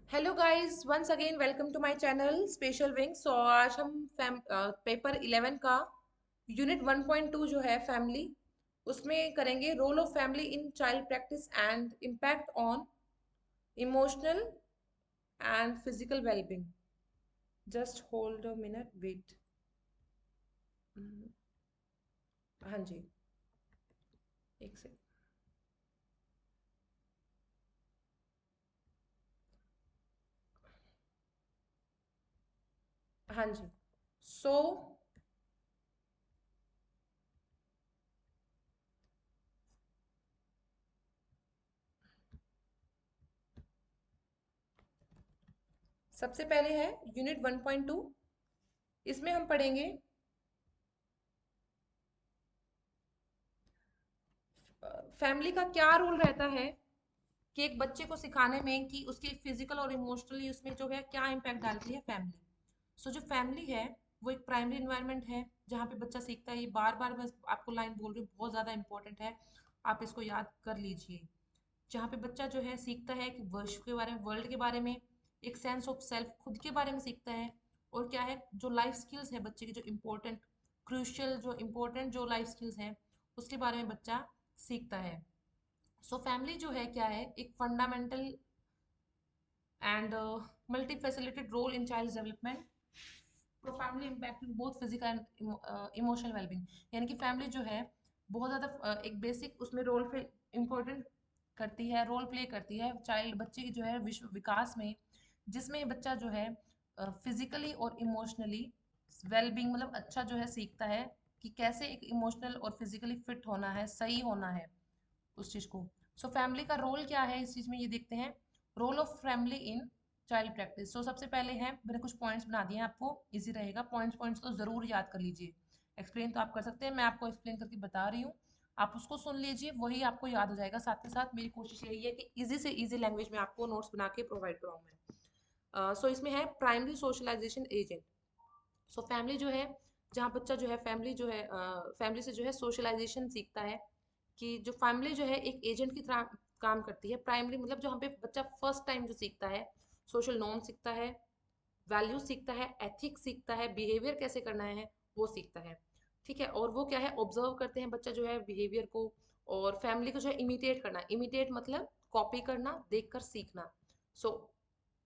Hello guys, once again welcome to my channel special wing. So आज हम paper 11 का unit 1.2 जो है फैमिली, उसमें करेंगे role of family in child practice and impact on emotional and physical wellbeing. Just hold a minute, wait. हाँ जी, एक सेकंड। हाँ जी। सो सबसे पहले है यूनिट 1.2। इसमें हम पढ़ेंगे फैमिली का क्या रोल रहता है कि एक बच्चे को सिखाने में कि उसके फिजिकल और इमोशनली उसमें जो है क्या इम्पैक्ट डालती है फैमिली। सो जो फैमिली है वो एक प्राइमरी इन्वायरमेंट है जहाँ पे बच्चा सीखता है। ये बार बार मैं आपको लाइन बोल रही हूँ, बहुत ज़्यादा इंपॉर्टेंट है, आप इसको याद कर लीजिए। जहाँ पे बच्चा जो है सीखता है कि विश्व के बारे में, वर्ल्ड के बारे में, एक सेंस ऑफ सेल्फ, खुद के बारे में सीखता है। और क्या है, जो लाइफ स्किल्स है बच्चे की, जो इम्पोर्टेंट, क्रूशियल, जो इम्पोर्टेंट जो लाइफ स्किल्स हैं उसके बारे में बच्चा सीखता है। सो फैमिली जो है क्या है, एक fundamental and multi facilitated role in child development, profoundly impacting both physical and emotional wellbeing. यानी कि फैमिली जो है बहुत ज़्यादा एक बेसिक उसमें रोल पे इम्पोर्टेंट करती है, रोल प्ले करती है चाइल्ड, बच्चे की जो है विश्व विकास में, जिसमें बच्चा जो है फिजिकली और इमोशनली वेलबींग मतलब अच्छा जो है सीखता है कि कैसे एक इमोशनल और फिजिकली फिट होना है, सही होना है उस चीज को। सो फैमिली का रोल क्या है इस चीज में, ये देखते हैं। Role of family in child practice. So सबसे पहले है, मैंने कुछ पॉइंट्स बना दिए हैं, आपको इजी रहेगा, पॉइंट्स पॉइंट्स तो जरूर याद कर लीजिए। एक्सप्लेन तो आप कर सकते हैं, मैं आपको एक्सप्लेन करके बता रही हूँ, आप उसको सुन लीजिए, वही आपको याद हो जाएगा। साथ के साथ मेरी कोशिश यही है कि इजी से इजी लैंग्वेज में आपको नोट्स बना के प्रोवाइड कराऊँ मैं। सो इसमें है primary socialization agent. So family जो है, जहाँ बच्चा जो है फैमिली जो है फैमिली से जो है सोशलाइजेशन सीखता है, कि जो फैमिली जो है एक एजेंट की तरह काम करती है। प्राइमरी मतलब जहाँ पे बच्चा फर्स्ट टाइम जो सीखता है, सोशल नॉर्म सीखता है, वैल्यू सीखता है, एथिक्स सीखता है, बिहेवियर कैसे करना है वो सीखता है। ठीक है, और वो क्या है, ऑब्जर्व करते हैं बच्चा जो है बिहेवियर को, और फैमिली को जो है इमिटेट करना। इमिटेट मतलब कॉपी करना, देखकर सीखना। सो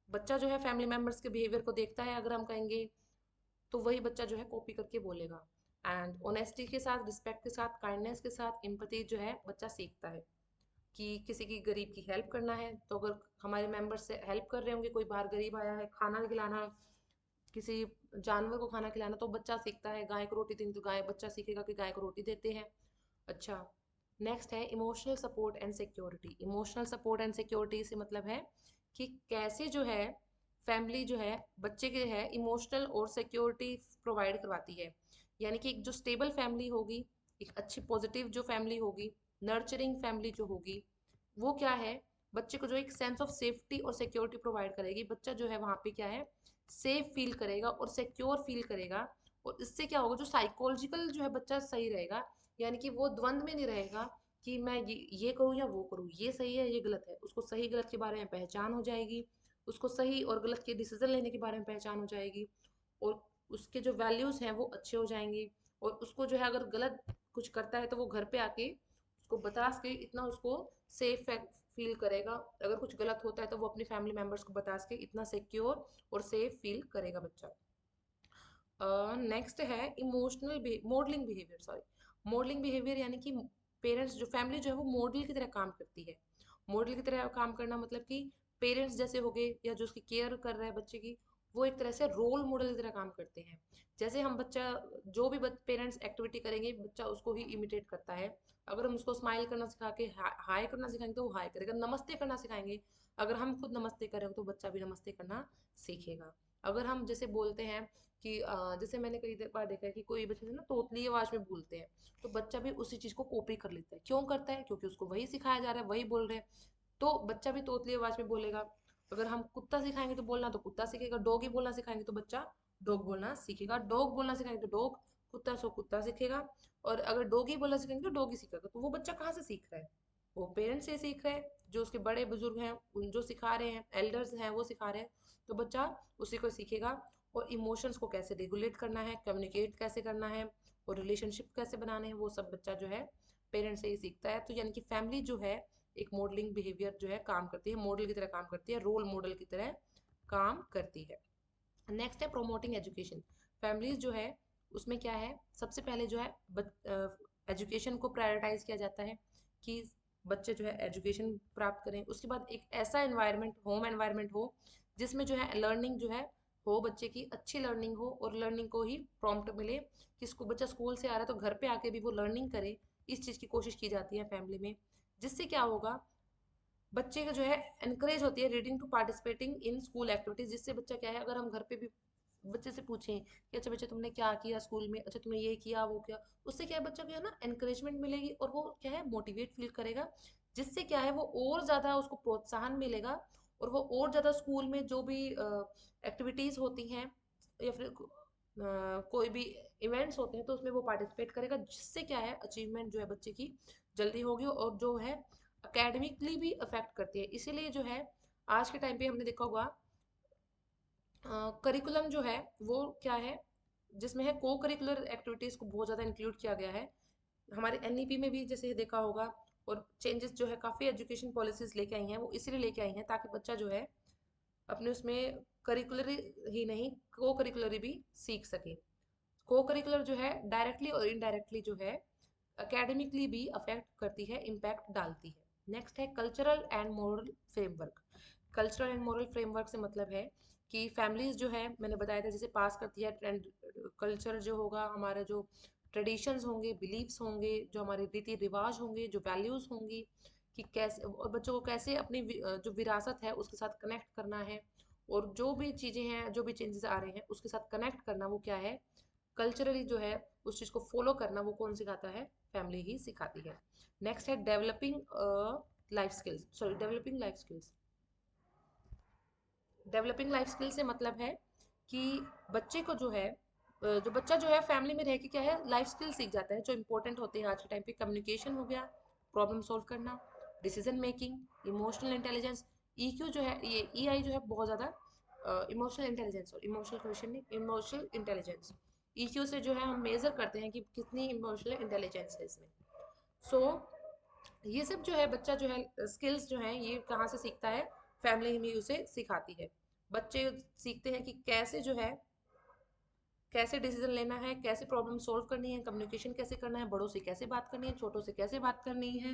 बच्चा जो है फैमिली मेंबर्स के बिहेवियर को देखता है, अगर हम कहेंगे, तो वही बच्चा जो है कॉपी करके बोलेगा। एंड ऑनेस्टी के साथ, रिस्पेक्ट के साथ, काइंडनेस के साथ एम्पैथी जो है बच्चा सीखता है कि किसी की गरीब की हेल्प करना है, तो अगर हमारे मेंबर से हेल्प कर रहे होंगे, कोई बाहर गरीब आया है, खाना खिलाना, किसी जानवर को खाना खिलाना, तो बच्चा सीखता है। गाय को रोटी देनी, तो गाय बच्चा सीखेगा कि गाय को रोटी देते हैं। अच्छा, नेक्स्ट है emotional support and security. Emotional support and security से मतलब है कि कैसे जो है फैमिली जो है बच्चे के है इमोशनल और सिक्योरिटी प्रोवाइड करवाती है। यानी कि एक जो स्टेबल फैमिली होगी, एक अच्छी पॉजिटिव जो फैमिली होगी, नर्चरिंग फैमिली जो होगी, वो क्या है, बच्चे को जो एक सेंस ऑफ सेफ्टी और सिक्योरिटी प्रोवाइड करेगी। बच्चा जो है वहाँ पे क्या है, सेफ फील करेगा और सिक्योर फील करेगा। और इससे क्या होगा, जो साइकोलॉजिकल जो है बच्चा सही रहेगा, यानी कि वो द्वंद में नहीं रहेगा कि मैं ये करूँ या वो करूँ, ये सही है ये गलत है। उसको सही गलत के बारे में पहचान हो जाएगी, उसको सही और गलत के डिसीजन लेने के बारे में पहचान हो जाएगी, और उसके जो वैल्यूज हैं वो अच्छे हो जाएंगे। और उसको जो है अगर गलत कुछ करता है तो वो घर पे आके उसको बता के इतना उसको सेफ फील करेगा। अगर कुछ गलत होता है तो वो अपनी फैमिली मेंबर्स को बता के इतना सिक्योर और सेफ फील करेगा बच्चा। नेक्स्ट है emotional modelling behaviour, sorry, modelling behaviour. यानी कि पेरेंट्स जो फैमिली जो है वो मॉडल की तरह काम करती है। मॉडल की तरह काम करना मतलब कि पेरेंट्स जैसे हो गए, या जो उसकी केयर कर रहा है बच्चे की, वो एक तरह से रोल मॉडल की तरह काम करते हैं। जैसे हम बच्चा, जो भी पेरेंट्स एक्टिविटी करेंगे बच्चा उसको ही इमिटेट करता है। अगर हम उसको स्माइल करना सिखा के हाय करना सिखाएंगे तो वो हाय करेगा, नमस्ते करना सिखाएंगे, अगर हम खुद नमस्ते करेंगे तो बच्चा भी नमस्ते करना सीखेगा। अगर हम जैसे बोलते हैं कि जैसे मैंने कई बार देखा है कि कोई बच्चे ना तोतली आवाज में बोलते हैं, तो बच्चा भी उसी चीज को कॉपी कर लेता है। क्यों करता है, क्योंकि उसको वही सिखाया जा रहा है, वही बोल रहे हैं, तो बच्चा भी तोतली आवाज में बोलेगा। अगर हम कुत्ता सिखाएंगे तो बोलना, तो कुत्ता सीखेगा। डॉगी बोलना सिखाएंगे तो बच्चा डॉग बोलना सीखेगा। डॉग बोलना सिखाएंगे तो डॉग, कुत्ता सो कुत्ता सीखेगा। और अगर डॉगी बोलना सिखाएंगे तो डॉगी सीखेगा। तो वो बच्चा कहाँ से सीख रहा है, वो पेरेंट्स से सीख रहा है। जो उसके बड़े बुजुर्ग हैं उन जो सिखा रहे हैं, एल्डर्स हैं वो सिखा रहे हैं, तो बच्चा उसी को सीखेगा। और इमोशंस को कैसे रेगुलेट करना है, कम्युनिकेट कैसे करना है और रिलेशनशिप कैसे बनाने हैं, वो सब बच्चा जो है पेरेंट्स से ही सीखता है। तो यानी कि फैमिली जो है एक मॉडलिंग बिहेवियर जो है काम करती है, मॉडल की तरह काम करती है, रोल मॉडल की तरह काम करती है। नेक्स्ट है प्रोमोटिंग एजुकेशन। फैमिलीज जो है उसमें क्या है, सबसे पहले जो है एजुकेशन को प्रायोरिटाइज किया जाता है कि बच्चे जो है एजुकेशन प्राप्त करें। उसके बाद एक ऐसा एनवायरनमेंट, होम एनवायरनमेंट हो जिसमें जो है लर्निंग जो है हो, बच्चे की अच्छी लर्निंग हो और लर्निंग को ही प्रॉम्प्ट मिले कि बच्चा स्कूल से आ रहा है तो घर पे आके भी वो लर्निंग करे। इस चीज़ की कोशिश की जाती है फैमिली में, जिससे क्या होगा, बच्चे का जो है एनकरेज होती है reading to participating in school activities. जिससे बच्चा क्या है, अगर हम घर पे भी बच्चे से पूछें कि अच्छा बच्चे तुमने क्या किया स्कूल में, अच्छा तुमने ये किया वो किया, उससे क्या है बच्चा को है ना एनकरेजमेंट मिलेगी और वो क्या है मोटिवेट फील करेगा। जिससे क्या है वो और ज़्यादा उसको प्रोत्साहन मिलेगा और वो और ज़्यादा स्कूल में जो भी एक्टिविटीज़ होती हैं या फिर कोई भी इवेंट्स होते हैं तो उसमें वो पार्टिसिपेट करेगा। जिससे क्या है अचीवमेंट जो है बच्चे की जल्दी होगी और जो है अकेडमिकली भी अफेक्ट करती है। इसीलिए जो है आज के टाइम पे हमने देखा होगा करिकुलम जो है वो क्या है, जिसमें है को करिकुलर एक्टिविटीज को बहुत ज़्यादा इंक्लूड किया गया है। हमारे एनईपी में भी जैसे देखा होगा, और चेंजेस जो है काफ़ी एजुकेशन पॉलिसीज लेके आई हैं, वो इसलिए लेके आई हैं ताकि बच्चा जो है अपने उसमें करिकुलर ही नहीं को करिकुलर भी सीख सके। को करिकुलर जो है डायरेक्टली और इनडायरेक्टली जो है एकेडमिकली भी अफेक्ट करती है, इम्पैक्ट डालती है। नेक्स्ट है cultural and moral framework. Cultural and moral framework से मतलब है कि फैमिलीज जो है मैंने बताया था जैसे पास करती है ट्रेंड, कल्चर जो होगा हमारा, जो ट्रेडिशंस होंगे, बिलीव्स होंगे, जो हमारे रीति रिवाज होंगे, जो वैल्यूज होंगी, कि कैसे और बच्चों को कैसे अपनी जो विरासत है उसके साथ कनेक्ट करना है, और जो भी चीज़ें हैं जो भी चेंजेस आ रहे हैं उसके साथ कनेक्ट करना, वो क्या है कल्चरली जो है उस चीज़ को फॉलो करना, वो कौन सिखाता है, फैमिली ही सिखाती है। नेक्स्ट है developing life skills, sorry developing life skills. Developing life skill से मतलब है कि बच्चे को जो है जो बच्चा जो है फैमिली में रह के क्या है लाइफ स्किल सीख जाता है जो इंपॉर्टेंट होते हैं आज के टाइम पे। कम्युनिकेशन हो गया, प्रॉब्लम सॉल्व करना, decision making, emotional intelligence. EQ जो है ये ईआई जो है बहुत ज़्यादा इमोशनल इंटेलिजेंस, और इमोशनल क्वेश्चन नहीं, इमोशनल इंटेलिजेंस। ईक्यू से जो है हम मेजर करते हैं कि कितनी इमोशनल इंटेलिजेंस है इसमें। सो ये सब जो है बच्चा जो है स्किल्स जो है ये कहाँ से सीखता है, फैमिली में उसे सिखाती है। बच्चे सीखते हैं कि कैसे जो है कैसे डिसीजन लेना है, कैसे प्रॉब्लम सॉल्व करनी है, कम्युनिकेशन कैसे करना है, बड़ों से कैसे बात करनी है, छोटों से कैसे बात करनी है,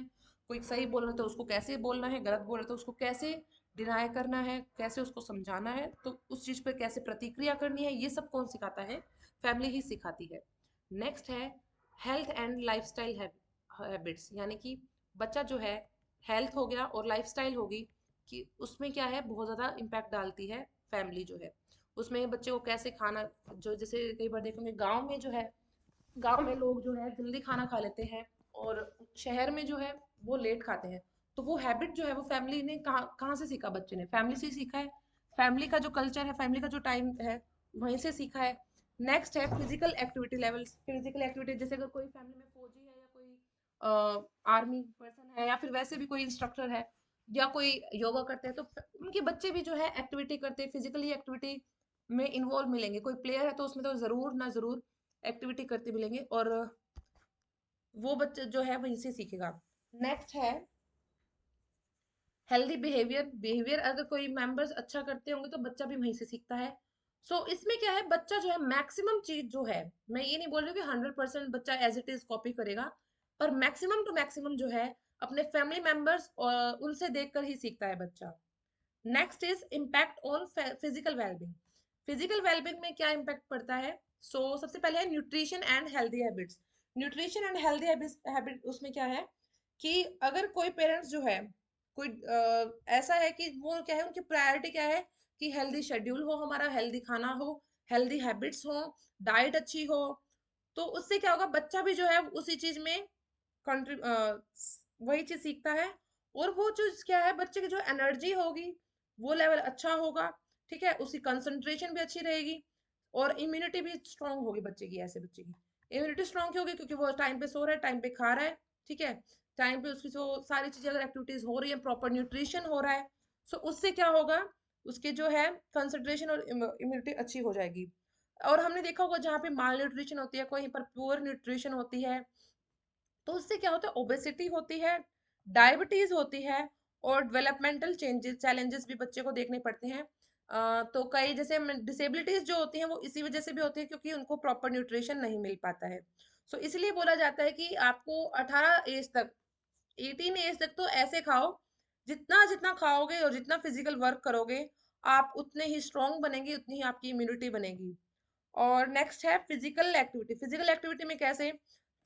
कोई सही बोल रहा है तो उसको कैसे बोलना है, गलत बोल रहा है तो उसको कैसे डिनाई करना है, कैसे उसको समझाना है, तो उस चीज़ पर कैसे प्रतिक्रिया करनी है, ये सब कौन सिखाता है, फैमिली ही सिखाती है। नेक्स्ट है हेल्थ एंड लाइफस्टाइल हैबिट्स, यानी कि बच्चा जो है हेल्थ हो गया और लाइफस्टाइल होगी कि उसमें क्या है बहुत ज़्यादा इम्पैक्ट डालती है फैमिली जो है। उसमें बच्चे को कैसे खाना, जो जैसे कई बार देखेंगे गांव में जो है, गांव में लोग जो है जल्दी खाना खा लेते हैं और शहर में जो है वो लेट खाते हैं। तो वो हैबिट जो है वो फैमिली ने कहाँ कहाँ से सीखा, बच्चे ने फैमिली से ही सीखा है। फैमिली का जो कल्चर है, फैमिली का जो टाइम है, वहीं से सीखा है। नेक्स्ट है physical activity levels. Physical activity जैसे अगर कोई फैमिली में फौजी है या कोई आर्मी पर्सन है या फिर वैसे भी कोई इंस्ट्रक्टर है या कोई योगा करते हैं, तो उनके बच्चे भी जो है एक्टिविटी करते हैं, फिजिकली एक्टिविटी में इन्वॉल्व मिलेंगे। कोई प्लेयर है तो उसमें तो जरूर ना जरूर एक्टिविटी करते मिलेंगे और वो बच्चा जो है वहीं से सीखेगा। नेक्स्ट है हेल्दी बिहेवियर। बिहेवियर अगर कोई मेंबर्स अच्छा करते होंगे तो बच्चा भी वहीं से सीखता है। इसमें क्या है बच्चा जो है मैक्सिमम चीज जो है, मैं ये नहीं बोल रही हूँ कि 100% बच्चा एज इट इज कॉपी करेगा, पर मैक्सिमम टू मैक्सिमम जो है अपने फैमिली मेंबर्स और उनसे देखकर ही सीखता है बच्चा। Next is impact on physical wellbeing. Physical wellbeing में क्या इम्पैक्ट पड़ता है? सबसे पहले है nutrition and healthy habits. Nutrition and healthy habit उसमें क्या है कि अगर कोई पेरेंट्स जो है कोई ऐसा है कि वो क्या है उनकी प्रायोरिटी क्या है कि हेल्दी शेड्यूल हो, हमारा हेल्दी खाना हो, हेल्दी हैबिट्स हो, डाइट अच्छी हो, तो उससे क्या होगा बच्चा भी जो है उसी चीज में वही चीज सीखता है। और वो चीज क्या है बच्चे की जो एनर्जी होगी वो लेवल अच्छा होगा, ठीक है, उसकी कंसंट्रेशन भी अच्छी रहेगी और इम्यूनिटी भी स्ट्रांग होगी बच्चे की। ऐसे बच्चे की इम्यूनिटी स्ट्रांग क्यों होगी? क्योंकि वो टाइम पे सो रहा है, टाइम पे खा रहा है, ठीक है, टाइम पे उसकी जो सारी चीजें अगर एक्टिविटीज हो रही है, प्रॉपर न्यूट्रिशन हो रहा है, सो उससे क्या होगा, उसके जो है कंसंट्रेशन और इम्यूनिटी अच्छी हो जाएगी। और हमने देखा होगा जहाँ पे माल न्यूट्रिशन होती है, कहीं पर प्योर न्यूट्रिशन होती है, तो उससे क्या होता है, ओबेसिटी होती है, डायबिटीज होती है, और डेवलपमेंटल चेंजेस चैलेंजेस भी बच्चे को देखने पड़ते हैं। तो कई जैसे डिसेबिलिटीज जो होती हैं वो इसी वजह से भी होती है क्योंकि उनको प्रॉपर न्यूट्रिशन नहीं मिल पाता है। सो इसलिए बोला जाता है कि आपको 18 एज तक, 18 एज तक तो ऐसे खाओ, जितना जितना खाओगे और जितना फिजिकल वर्क करोगे, आप उतने ही स्ट्रांग बनेंगे, उतनी ही आपकी इम्यूनिटी बनेगी। और नेक्स्ट है फिजिकल एक्टिविटी। फिजिकल एक्टिविटी में कैसे,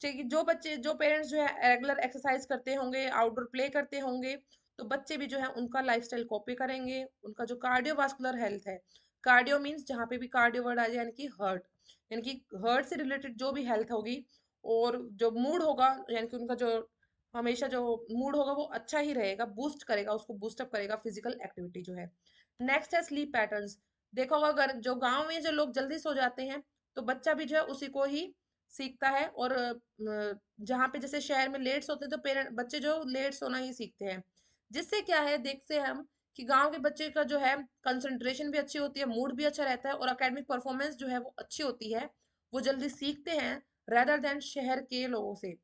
चाहिए जो बच्चे, जो पेरेंट्स जो है रेगुलर एक्सरसाइज करते होंगे, आउटडोर प्ले करते होंगे, तो बच्चे भी जो है उनका लाइफस्टाइल कॉपी करेंगे। उनका जो कार्डियोवास्कुलर हेल्थ है, कार्डियो मीन्स जहाँ पे भी कार्डियो वर्ड आ जाए, यानी कि हार्ट, यानी कि हार्ट से रिलेटेड जो भी हेल्थ होगी, और जो मूड होगा, यानी कि उनका जो हमेशा जो मूड होगा वो अच्छा ही रहेगा, बूस्ट करेगा, उसको बूस्टअप करेगा फिजिकल एक्टिविटी जो है। नेक्स्ट है स्लीप पैटर्न्स। देखो अगर जो गांव में जो लोग जल्दी सो जाते हैं, तो बच्चा भी जो है उसी को ही सीखता है। और जहाँ पे जैसे शहर में लेट सोते हैं, तो पेरेंट बच्चे जो लेट सोना ही सीखते हैं। जिससे क्या है, देखते हैं हम कि गांव के बच्चे का जो है कंसंट्रेशन भी अच्छी होती है, मूड भी अच्छा रहता है, और एकेडमिक परफॉर्मेंस जो है वो अच्छी होती है, वो जल्दी सीखते हैं रेदर देन शहर के लोगों से।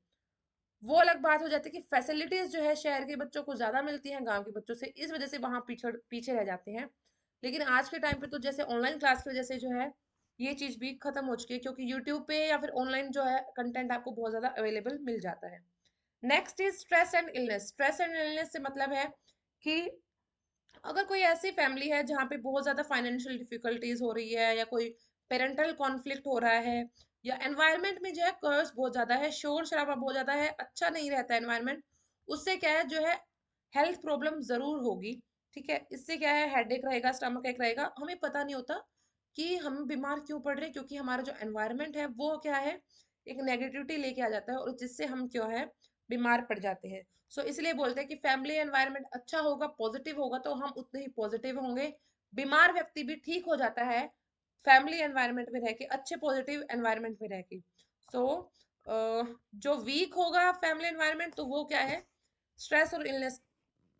वो अलग बात हो जाती है कि फैसिलिटीज जो है शहर के बच्चों को ज्यादा मिलती हैं गांव के बच्चों से, इस वजह से वहां पीछे पीछे रह जाते हैं। लेकिन आज के टाइम पे तो जैसे ऑनलाइन क्लास की वजह से जो है ये चीज भी खत्म हो चुकी है, क्योंकि यूट्यूब पे या फिर ऑनलाइन जो है कंटेंट आपको बहुत ज्यादा अवेलेबल मिल जाता है। Next is stress and illness. Stress and illness से मतलब है कि अगर कोई ऐसी फैमिली है जहाँ पे बहुत ज्यादा फाइनेंशियल डिफिकल्टीज हो रही है, या कोई पेरेंटल कॉन्फ्लिक्ट हो रहा है, या एनवायरनमेंट में जो है कर्स बहुत ज्यादा है, शोर शराबा बहुत ज्यादा है, अच्छा नहीं रहता है एनवायरनमेंट, उससे क्या है जो है हेल्थ प्रॉब्लम जरूर होगी। ठीक है, इससे क्या है, हेडेक रहेगा, स्टमक एक रहेगा, हमें पता नहीं होता कि हम बीमार क्यों पड़ रहे हैं, क्योंकि हमारा जो एनवायरनमेंट है वो क्या है, एक नेगेटिविटी लेके आ जाता है, और जिससे हम क्यों है बीमार पड़ जाते हैं। सो इसलिए बोलते हैं कि फैमिली एनवायरनमेंट अच्छा होगा, पॉजिटिव होगा, तो हम उतने ही पॉजिटिव होंगे। बीमार व्यक्ति भी ठीक हो जाता है फैमिली एनवायरनमेंट में रह के, अच्छे पॉजिटिव एनवायरनमेंट में रह के। सो जो वीक होगा फैमिली एनवायरनमेंट, तो वो क्या है, स्ट्रेस और इलनेस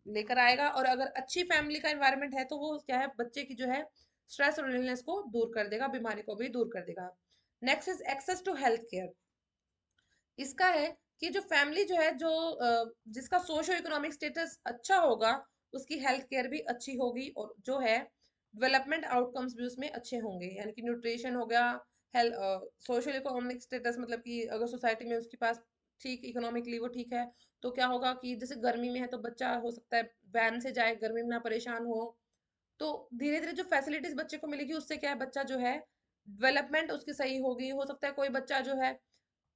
लेकर आएगा। और अगर अच्छी फैमिली का एनवायरनमेंट है, तो वो क्या है, बच्चे की जो है स्ट्रेस और इलनेस को दूर कर देगा, बीमारी को भी दूर कर देगा। Next is access to health care. इसका है कि जो फैमिली जो है, जो जिसका सोशो इकोनॉमिक स्टेटस अच्छा होगा, उसकी हेल्थ केयर भी अच्छी होगी, और जो है डेवलपमेंट आउटकम्स भी उसमें अच्छे होंगे, यानी कि न्यूट्रिशन हो गया, हेल्थ, सोशल इकोनॉमिक स्टेटस मतलब कि अगर सोसाइटी में उसके पास ठीक इकोनॉमिकली वो ठीक है, तो क्या होगा कि जैसे गर्मी में है तो बच्चा हो सकता है वैन से जाए, गर्मी में ना परेशान हो। तो धीरे धीरे जो फैसिलिटीज बच्चे को मिलेगी, उससे क्या है, बच्चा जो है डेवलपमेंट उसकी सही होगी। हो सकता है कोई बच्चा जो है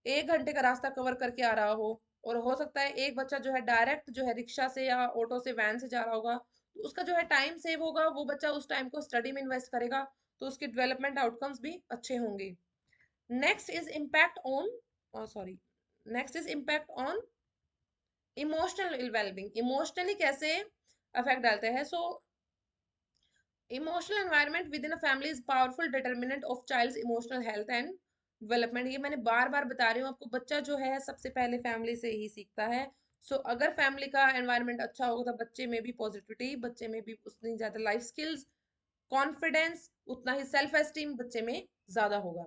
1 घंटे का रास्ता कवर करके आ रहा हो, और हो सकता है एक बच्चा जो है डायरेक्ट जो है रिक्शा से या ऑटो से, वैन से जा रहा होगा, तो उसका जो है टाइम सेव होगा, वो बच्चा उस टाइम को स्टडी में इन्वेस्ट करेगा, तो उसके डेवलपमेंट आउटकम्स भी अच्छे होंगे। Next is impact on, sorry, next is impact on emotional wellbeing. Emotionally कैसे अफेक्ट डालते हैं। So emotional environment within a family is powerful determinant of child's emotional health and development. ये मैंने बार बार बता रही हूँ आपको, बच्चा जो है सबसे पहले फैमिली से ही सीखता है। अगर फैमिली का एनवायरनमेंट अच्छा होगा, तो बच्चे में भी पॉजिटिविटी, बच्चे में भी उतनी ज्यादा लाइफ स्किल्स, कॉन्फिडेंस, उतना ही सेल्फ एस्टीम बच्चे में ज्यादा होगा।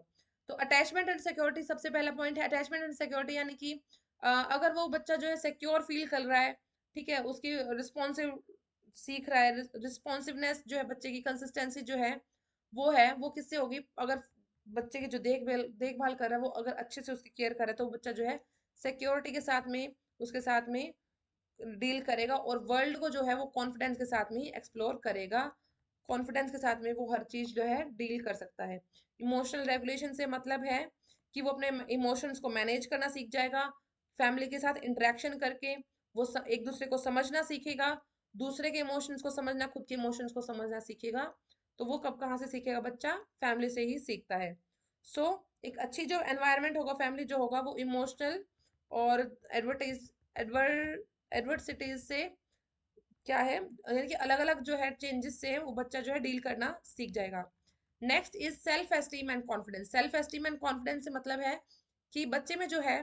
तो अटैचमेंट एंड सिक्योरिटी सबसे पहला पॉइंट है। अटैचमेंट एंड सिक्योरिटी यानी कि अगर वो बच्चा जो है सिक्योर फील कर रहा है, ठीक है, उसकी रिस्पॉन्सिव सीख रहा है, रिस्पॉन्सिवनेस जो है बच्चे की, कंसिस्टेंसी जो है वो किससे होगी, अगर बच्चे की जो देखभाल देखभाल कर रहा है वो अगर अच्छे से उसकी केयर कर रहा है, तो वो बच्चा जो है सिक्योरिटी के साथ में, उसके साथ में डील करेगा, और वर्ल्ड को जो है वो कॉन्फिडेंस के साथ में ही एक्सप्लोर करेगा। कॉन्फिडेंस के साथ में वो हर चीज जो है डील कर सकता है। इमोशनल रेगुलेशन से मतलब है कि वो अपने इमोशंस को मैनेज करना सीख जाएगा। फैमिली के साथ इंटरेक्शन करके वो एक दूसरे को समझना सीखेगा, दूसरे के इमोशंस को समझना, खुद के इमोशंस को समझना सीखेगा। तो वो कब कहाँ से सीखेगा, बच्चा फैमिली से ही सीखता है। एक अच्छी जो एनवायरनमेंट होगा, फैमिली जो होगा, वो इमोशनल और एडवर्टाइज एडवर एडवर्सिटीज से क्या है, यानी कि अलग अलग जो है चेंजेस से वो बच्चा जो है डील करना सीख जाएगा। Next is self esteem and confidence. Self esteem and confidence से मतलब है कि बच्चे में जो है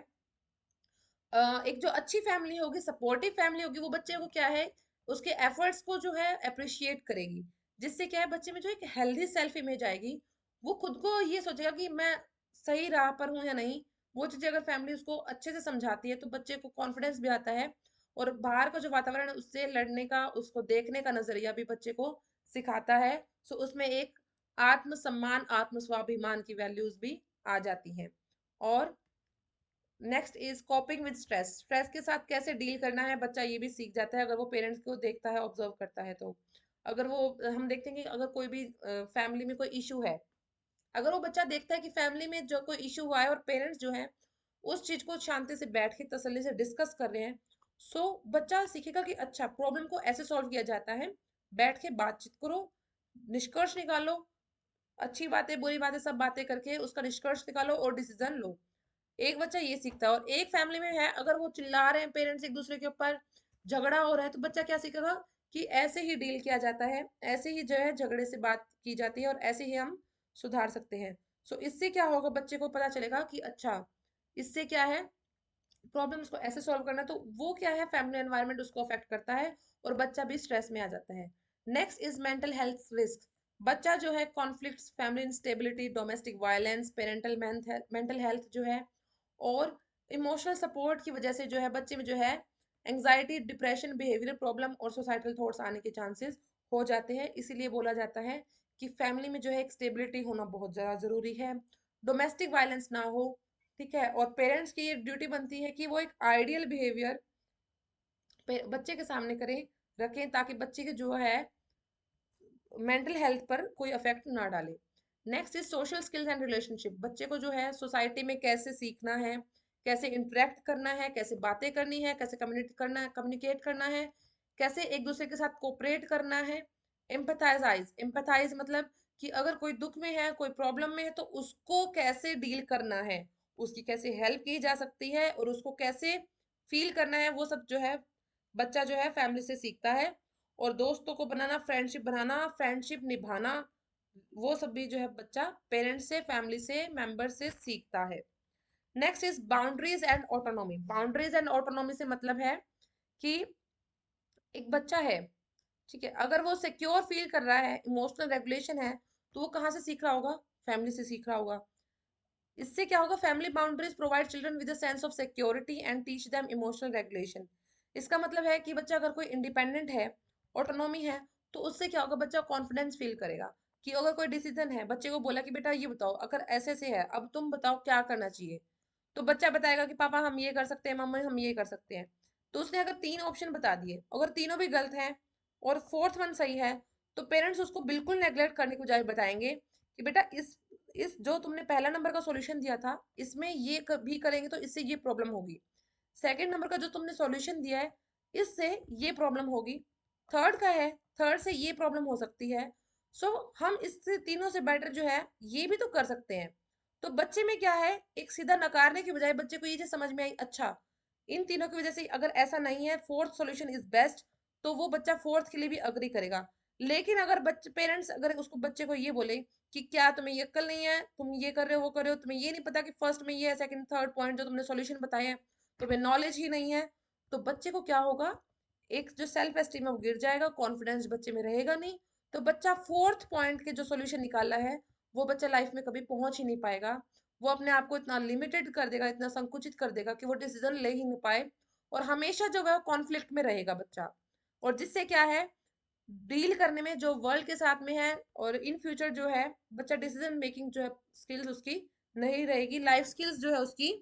एक जो अच्छी फैमिली होगी, सपोर्टिव फैमिली होगी, वो बच्चे को क्या है, उसके एफर्ट्स को जो है अप्रिशिएट करेगी, जिससे क्या है बच्चे में जो एक हेल्दी सेल्फ इमेज आएगी। वो खुद को ये सोचेगा कि मैं सही राह पर हूँ या नहीं। वो चीजें अगर फैमिली उसको अच्छे से समझाती है तो बच्चे को कॉन्फिडेंस भी आता है, और बाहर का जो वातावरण है उससे लड़ने का, उसको देखने का नजरिया भी बच्चे को सिखाता है। सो उसमें एक आत्मसम्मान, आत्म स्वाभिमान की वैल्यूज भी आ जाती हैं। और next is कॉपिंग with stress. Stress के साथ कैसे डील करना है बच्चा ये भी सीख जाता है, अगर वो पेरेंट्स को देखता है, ऑब्जर्व करता है तो। अगर वो, हम देखते हैं कि अगर कोई भी फैमिली में कोई इशू है, अगर वो बच्चा देखता है कि फैमिली में जो कोई इशू हुआ है और पेरेंट्स जो है उस चीज को शांति से बैठ के तसल्ली से डिस्कस कर रहे हैं, सो बच्चा सीखेगा कि अच्छा प्रॉब्लम को ऐसे सॉल्व किया जाता है। बैठ के बातचीत करो, निष्कर्ष निकालो, अच्छी बातें बुरी बातें सब बातें करके उसका निष्कर्ष निकालो और डिसीजन लो। एक बच्चा ये सीखता है। और एक फैमिली में है, अगर वो चिल्ला रहे हैं पेरेंट्स एक दूसरे के ऊपर, झगड़ा हो रहा है, तो बच्चा क्या सीखेगा कि ऐसे ही डील किया जाता है, ऐसे ही जो है झगड़े से बात की जाती है और ऐसे ही हम सुधार सकते हैं। सो इससे क्या होगा, बच्चे को पता चलेगा कि अच्छा इससे क्या है, प्रॉब्लम्स को ऐसे सॉल्व करना। तो वो क्या है, फैमिली एनवायरनमेंट उसको अफेक्ट करता है और बच्चा भी स्ट्रेस में आ जाता है। Next is mental health risk. बच्चा जो है conflicts, family instability, domestic violence, parental mental health जो है, और इमोशनल सपोर्ट की वजह से जो है बच्चे में जो है एंजाइटी, डिप्रेशन, बिहेवियर प्रॉब्लम और सुसाइडल थॉट्स आने के चांसेस हो जाते हैं। इसीलिए बोला जाता है कि फैमिली में जो है एक स्टेबिलिटी होना बहुत ज्यादा जरूरी है, डोमेस्टिक वायलेंस ना हो। ठीक है, और पेरेंट्स की ये ड्यूटी बनती है कि वो एक आइडियल बिहेवियर बच्चे के सामने करें, रखें, ताकि बच्चे के जो है मेंटल हेल्थ पर कोई इफेक्ट ना डाले। Next is social skills and relationship. बच्चे को जो है सोसाइटी में कैसे सीखना है, कैसे इंटरेक्ट करना है, कैसे बातें करनी है, कैसे कम्युनिकेट करना है, कैसे एक दूसरे के साथ कोऑपरेट करना है। एम्पथाइज मतलब कि अगर कोई दुख में है, कोई प्रॉब्लम में है, तो उसको कैसे डील करना है, उसकी कैसे हेल्प की जा सकती है और उसको कैसे फील करना है, वो सब जो है बच्चा जो है फैमिली से सीखता है। और दोस्तों को बनाना, फ्रेंडशिप निभाना, वो सब भी जो है बच्चा पेरेंट्स से, फैमिली से, मेंबर से सीखता है। Next is boundaries and autonomy. Boundaries and autonomy से मतलब है कि एक बच्चा है, ठीक है, अगर वो सिक्योर फील कर रहा है, इमोशनल रेगुलेशन है, तो वो कहाँ से सीख रहा होगा, फैमिली से सीख रहा होगा। इससे क्या होगा, family boundaries provide children with a sense of security and teach them emotional regulation. इसका मतलब है कि बच्चा अगर कोई इंडिपेंडेंट है, ऑटोनॉमी है, तो उससे क्या होगा, बच्चा कॉन्फिडेंस फील करेगा कि अगर कोई डिसीजन है, बच्चे को बोला कि बेटा ये बताओ, अगर ऐसे से है, अब तुम बताओ क्या करना चाहिए, तो बच्चा बताएगा कि पापा हम ये कर सकते हैं, मम्मी हम ये कर सकते हैं। तो उसने अगर तीन ऑप्शन बता दिए, अगर तीनों भी गलत हैं और फोर्थ वन सही है, तो पेरेंट्स उसको बिल्कुल नेग्लेक्ट करने के बजाय बताएंगे कि बेटा इस जो तुमने पहला नंबर का सॉल्यूशन दिया था, इसमें ये भी करेंगे तो इससे ये प्रॉब्लम होगी। सेकंड नंबर का जो तुमने सॉल्यूशन दिया है, इससे ये प्रॉब्लम होगी। थर्ड का है, थर्ड से ये प्रॉब्लम हो सकती है। सो हम इससे तीनों से बेटर जो है ये भी तो कर सकते हैं। तो बच्चे में क्या है, एक सीधा नकारने के बजाय बच्चे को ये चीज समझ में आई, अच्छा इन तीनों की वजह से अगर ऐसा नहीं है, फोर्थ सॉल्यूशन इज बेस्ट, तो वो बच्चा फोर्थ के लिए भी अग्री करेगा। लेकिन अगर बच्चे पेरेंट्स अगर उसको बच्चे को ये बोले कि क्या तुम्हें ये अक्ल नहीं है, तुम ये कर रहे हो वो कर रहे हो, तुम्हें ये नहीं पता कि फर्स्ट में ये है, सेकंड थर्ड पॉइंट जो तुमने सॉल्यूशन बताए हैं, तुम्हें नॉलेज ही नहीं है, तो बच्चे को क्या होगा, एक जो सेल्फ एस्टीम है वो गिर जाएगा, कॉन्फिडेंस बच्चे में रहेगा नहीं। तो बच्चा फोर्थ पॉइंट के जो सॉल्यूशन निकाला है, वो बच्चा लाइफ में कभी पहुंच ही नहीं पाएगा। वो अपने आप को इतना लिमिटेड कर देगा, इतना संकुचित कर देगा कि वो डिसीजन ले ही नहीं पाए, और हमेशा जो है कॉन्फ्लिक्ट में रहेगा बच्चा। और जिससे क्या है, डील करने में जो वर्ल्ड के साथ में है, और इन फ्यूचर जो है बच्चा डिसीजन मेकिंग जो है स्किल्स उसकी नहीं रहेगी, लाइफ स्किल्स जो है उसकी